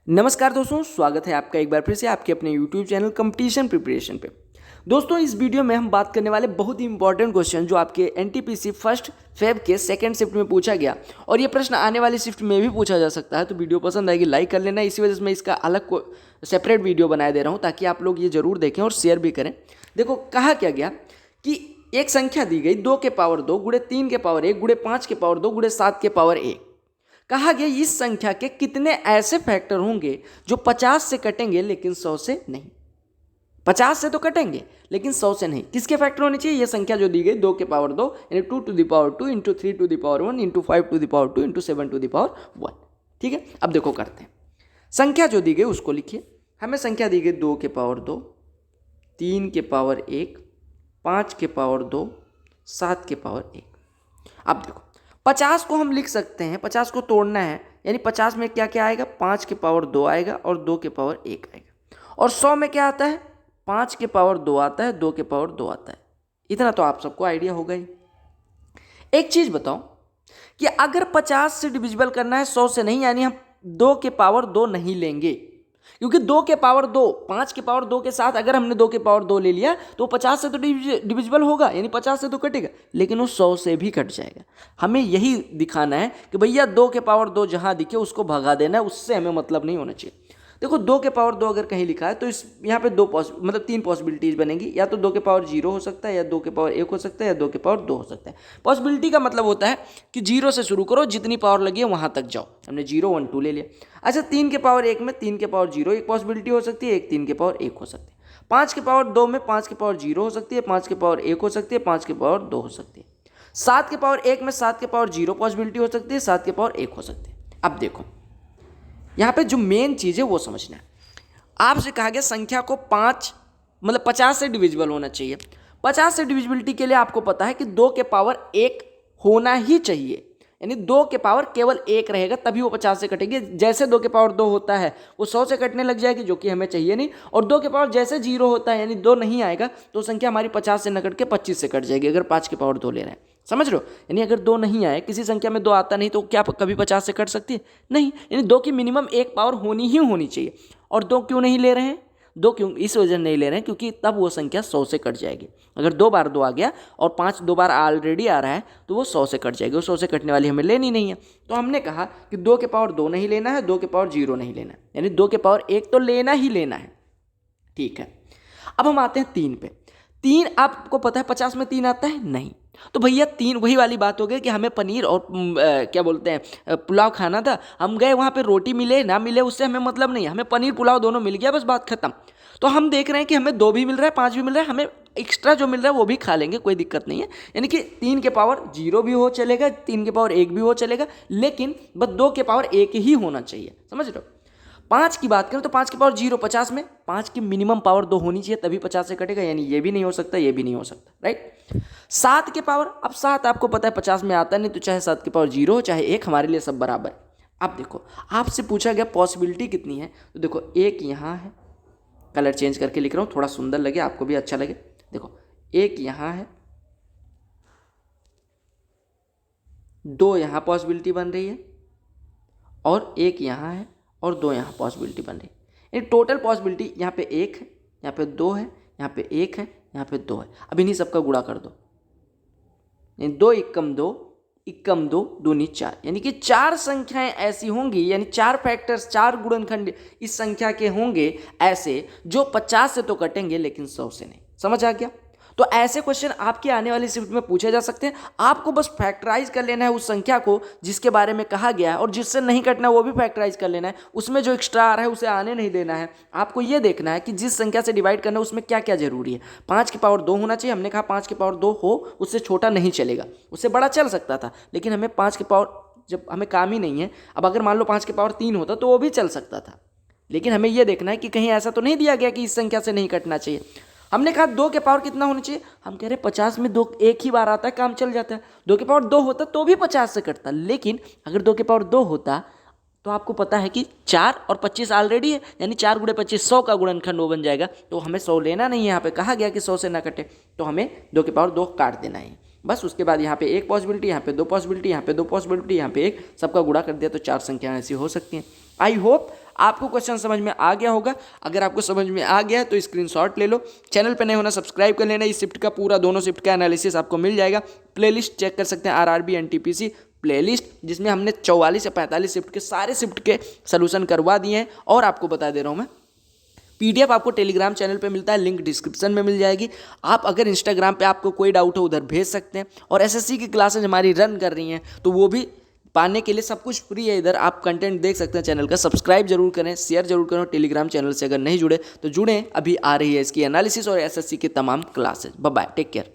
नमस्कार दोस्तों, स्वागत है आपका एक बार फिर से आपके अपने YouTube चैनल कंपटीशन प्रिपरेशन पे। दोस्तों, इस वीडियो में हम बात करने वाले बहुत ही इंपॉर्टेंट क्वेश्चन जो आपके एनटीपीसी फर्स्ट फेब के सेकंड शिफ्ट में पूछा गया और ये प्रश्न आने वाली शिफ्ट में भी पूछा जा सकता है। तो वीडियो पसंद आएगी लाइक कर लेना। इसी वजह से मैं इसका अलग को सेपरेट वीडियो बनाए दे रहा हूँ ताकि आप लोग ये जरूर देखें और शेयर भी करें। देखो, कहा क्या गया कि एक संख्या दी गई 2 के पावर 2 गुणे 3 के पावर 1 गुणे 5 के पावर 2 गुणे 7 के पावर 1। कहा गया इस संख्या के कितने ऐसे फैक्टर होंगे जो 50 से कटेंगे लेकिन 100 से नहीं। 50 से तो कटेंगे लेकिन 100 से नहीं। किसके फैक्टर होने चाहिए? ये संख्या जो दी गई 2 के पावर 2 यानी 2 to the power 2 into 3 to the power 1 into 5 to the power 2 into 7 to the power 1। ठीक है, अब देखो करते हैं। संख्या जो दी गई उसको लिखिए। हमें संख्या दी गई 2 के पावर 2, 3 के पावर 1, 5 के पावर 2, 7 के पावर 1। अब देखो 50 को हम लिख सकते हैं, 50 को तोड़ना है यानी 50 में क्या क्या आएगा? 5 के पावर 2 आएगा और 2 के पावर 1 आएगा। और 100 में क्या आता है? 5 के पावर 2 आता है, 2 के पावर 2 आता है। इतना तो आप सबको आइडिया होगा ही। एक चीज बताओ कि अगर 50 से डिविजिबल करना है 100 से नहीं, यानी हम 2 के पावर 2 नहीं लेंगे, क्योंकि 2 के पावर 2 5 के पावर 2 के साथ अगर हमने 2 के पावर 2 ले लिया तो 50 से तो डिविजिबल होगा, यानी 50 से तो कटेगा, लेकिन वो 100 से भी कट जाएगा। हमें यही दिखाना है कि भैया 2 के पावर 2 जहां दिखे उसको भगा देना है, उससे हमें मतलब नहीं होना चाहिए। देखो 2 के पावर 2 अगर कहीं लिखा है तो इस यहाँ पे तीन पॉसिबिलिटीज बनेगी। या तो 2 के पावर 0 हो सकता है, या 2 के पावर 1 हो सकता है, या 2 के पावर 2 हो सकता है। पॉसिबिलिटी का मतलब होता है कि 0 से शुरू करो, जितनी पावर लगी है वहां तक जाओ। हमने 0 1 2 ले लिया। अच्छा, 3 के पावर 1 में 3 के पावर 0 एक पॉसिबिलिटी हो सकती है, एक 3 के पावर 1 हो सकती है। 5 के पावर 2 में 5 के पावर 0 हो सकती है, 5 के पावर 1 हो सकती है, 5 के पावर 2 हो सकती है। 7 के पावर 1 में 7 के पावर 0 पॉसिबिलिटी हो सकती है, 7 के पावर 1 हो सकती है। अब देखो यहाँ पे जो मेन चीज़ है वो समझना है। आपसे कहा गया संख्या को 50 से डिविजिबल होना चाहिए। 50 से डिविजिबिलिटी के लिए आपको पता है कि 2 के पावर 1 होना ही चाहिए, यानी 2 के पावर केवल 1 रहेगा तभी वो 50 से कटेगी। जैसे 2 के पावर 2 होता है वो 100 से कटने लग जाएगी, जो कि हमें चाहिए नहीं। और 2 के पावर जैसे 0 होता है यानी 2 नहीं आएगा तो संख्या हमारी 50 से न कट के 25 से कट जाएगी, अगर 5 के पावर 2 ले रहे हैं। समझ रहे हो? यानी अगर 2 नहीं आए, किसी संख्या में 2 आता नहीं तो क्या कभी 50 से कट सकती है? नहीं। यानी 2 की मिनिमम 1 पावर होनी ही होनी चाहिए। और 2 क्यों नहीं ले रहे हैं? 2 क्यों इस वजह नहीं ले रहे हैं क्योंकि तब वो संख्या 100 से कट जाएगी। अगर 2 बार 2 आ गया और 5 2 बार ऑलरेडी आ रहा है तो वो 100 से कट जाएगी। वो 100 से कटने वाली हमें लेनी नहीं है। तो हमने कहा कि 2 के पावर 2 नहीं लेना है, 2 के पावर 0 नहीं लेना है, यानी 2 के पावर 1 तो लेना ही लेना है। ठीक है, अब हम आते हैं 3 पे। 3 आपको पता है 50 में 3 आता है? नहीं। तो भैया 3 वही वाली बात हो गई कि हमें पनीर और क्या बोलते हैं पुलाव खाना था। हम गए वहाँ पे, रोटी मिले ना मिले उससे हमें मतलब नहीं है, हमें पनीर पुलाव दोनों मिल गया, बस बात खत्म। तो हम देख रहे हैं कि हमें 2 भी मिल रहा है, 5 भी मिल रहा है, हमें एक्स्ट्रा जो मिल रहा है वो भी खा लेंगे, कोई दिक्कत नहीं है। यानी कि 3 के पावर 0 भी हो चलेगा, 3 के पावर 1 भी हो चलेगा, लेकिन बस 2 के पावर 1 ही होना चाहिए। समझ रहे हो? 5 की बात करें तो 5 की पावर 0 50 में 5 की मिनिमम पावर 2 होनी चाहिए तभी 50 से कटेगा, यानी ये भी नहीं हो सकता, ये भी नहीं हो सकता। राइट? 7 के पावर, अब 7 आपको पता है 50 में आता नहीं, तो चाहे 7 के पावर 0 हो चाहे 1, हमारे लिए सब बराबर। अब देखो आपसे पूछा गया पॉसिबिलिटी कितनी है, तो देखो 1 यहाँ है, कलर चेंज करके लिख रहा हूँ थोड़ा सुंदर लगे, आपको भी अच्छा लगे। देखो 1 यहाँ है, 2 यहाँ पॉसिबिलिटी बन रही है, और 1 यहाँ है और 2 यहाँ पॉसिबिलिटी बन रही है। यानी टोटल पॉसिबिलिटी यहाँ पे 1 है, यहाँ पे 2 है, यहाँ पे 1 है, यहाँ पे 2 है। अब इन्हीं सबका गुणा कर दो, यानी 2 एकम 2 एकम 2 दूनी 4, यानी कि 4 संख्याएं ऐसी होंगी, यानी 4 फैक्टर्स 4 गुणनखंड इस संख्या के होंगे ऐसे जो 50 से तो कटेंगे लेकिन 100 से नहीं। समझ आ गया? तो ऐसे क्वेश्चन आपके आने वाली शिफ्ट में पूछे जा सकते हैं। आपको बस फैक्टराइज कर लेना है उस संख्या को जिसके बारे में कहा गया है, और जिससे नहीं कटना वो भी फैक्टराइज कर लेना है। उसमें जो एक्स्ट्रा आ रहा है उसे आने नहीं देना है। आपको ये देखना है कि जिस संख्या से डिवाइड करना है उसमें क्या क्या जरूरी है। 5 की पावर 2 होना चाहिए, हमने कहा 5 की पावर 2 हो, उससे छोटा नहीं चलेगा, उससे बड़ा चल सकता था, लेकिन हमें 5 की पावर, जब हमें काम ही नहीं है, अब अगर मान लो 5 की पावर 3 होता तो वो भी चल सकता था, लेकिन हमें यह देखना है कि कहीं ऐसा तो नहीं दिया गया कि इस संख्या से नहीं कटना चाहिए। हमने कहा 2 के पावर कितना होना चाहिए, हम कह रहे 50 में 2 एक ही बार आता है, काम चल जाता है। 2 के पावर 2 होता तो भी 50 से कटता, लेकिन अगर 2 के पावर 2 होता तो आपको पता है कि 4 और 25 ऑलरेडी है, यानी 4 गुणे 25 100 का गुणनखंड वो बन जाएगा। तो हमें 100 लेना नहीं है, यहाँ पे कहा गया कि 100 से ना कटे, तो हमें 2 के पावर 2 काट देना है बस। उसके बाद यहाँ पे 1 पॉसिबिलिटी, यहाँ पे 2 पॉसिबिलिटी, यहाँ पे 2 पॉसिबिलिटी, यहाँ पे 1, सबका गुणा कर दिया तो 4 संख्याएं ऐसी हो सकती हैं। आई होप आपको क्वेश्चन समझ में आ गया होगा। अगर आपको समझ में आ गया है तो स्क्रीनशॉट ले लो, चैनल पर नए होना सब्सक्राइब कर लेना। इस शिफ्ट का पूरा दोनों शिफ्ट का एनालिसिस आपको मिल जाएगा। प्लेलिस्ट चेक कर सकते हैं आरआरबी एनटीपीसी प्लेलिस्ट, जिसमें हमने 44 या 45 शिफ्ट के सारे शिफ्ट के सोल्यूशन करवा दिए हैं। और आपको बता दे रहा हूँ मैं, पीडीएफ आपको टेलीग्राम चैनल पे मिलता है, लिंक डिस्क्रिप्शन में मिल जाएगी। आप अगर इंस्टाग्राम पे आपको कोई डाउट हो उधर भेज सकते हैं। और एसएससी की क्लासेज हमारी रन कर रही हैं, तो वो भी पाने के लिए सब कुछ फ्री है। इधर आप कंटेंट देख सकते हैं। चैनल का सब्सक्राइब जरूर करें, शेयर जरूर करें। टेलीग्राम चैनल से अगर नहीं जुड़े तो जुड़ें, अभी आ रही है इसकी एनालिसिस और एसएससी की तमाम classes. Bye bye, take care.